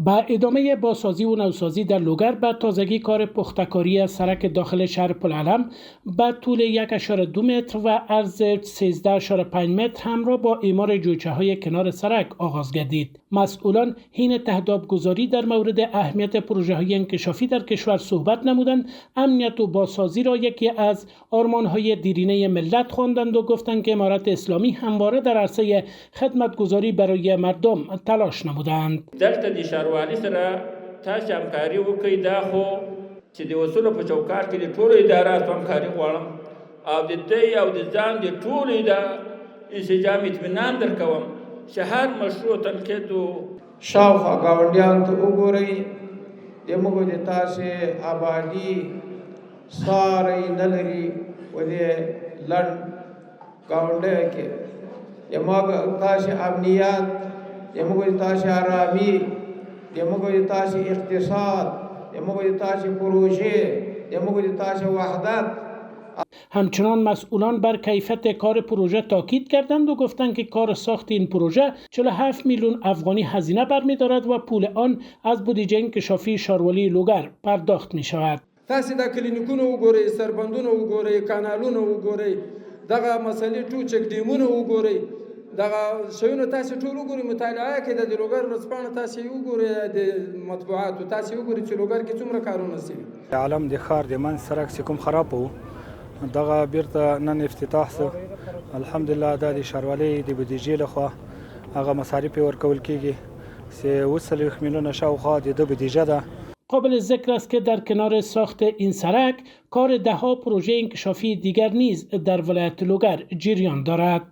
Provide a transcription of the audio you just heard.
با ادامه بازسازی و نوسازی در لوگر به تازگی کار پختکاری سرک داخل شهر پلعلم به طول 1.2 متر و عرض 13.5 متر همراه با اعمار جویچه های کنار سرک آغاز گردید. مسئولان حین تهداب گذاری در مورد اهمیت پروژه های انکشافی در کشور صحبت نمودند، امنیت و بازسازی را یکی از آرمان های دیرینه ملت خواندند و گفتند که امارت اسلامی همواره در عرصه خدمتگزاری برای مردم تلاش نمودند. ښاروالي سره تاسو همکاري وکړئ. دا خو چې د اصولو په چوکاټ کې د ټولو اداراتو همکاري غواړم او د دې او د ځان د ټولو انسجام اطمینان درکوم چې هر مشروع تنقید شاوخوا ګاونډیانو ته وګورئ. زموږ د تاسې آبادي ساری نه لري و دې لنډ ګاونډیو کې زموږ تاسې امنیت، زموږ تاسې آرامي، زموږ تاسې اقتصاد، زموږ تاسې پروژه، زموږ تاسې وحدت. همچنان مسئولان بر کیفیت کار پروژه تاکید کردند و گفتند که کار ساخت این پروژه 47 میلیون افغانی هزینه برمی‌دارد و پول آن از بودجه انکشافی ښاروالي لوگر پرداخت می‌شود. تاسې دا کلینیکونه وګورئ، سربندونه وګورئ، کانالونه وګورئ، دغه مسلې ټول چک ډیمونه وګورئ، دغه شیونه تاسې ټول وګورئ. مطالعه کې د لوګر ورځپاڼه تاسې وګورئ، د مطبوعاتو تاسې وګورئ چې لوګر کې څومره کارونه شوي. عالم د ښار د منځ سرک چې کوم خراب و دغه بیرته نن افتتاح سو. الحمدلله دا د ښاروالۍ د بودیجې لخوا هغه مصارف ورکول کیږي چې 40 میلیون شاوخوا د بودیجه ده. قابل ذکر است که در کنار ساخت این سرک کار 10 پروژه انکشافی دیگر نیز در ولایت لوگر جریان دارد.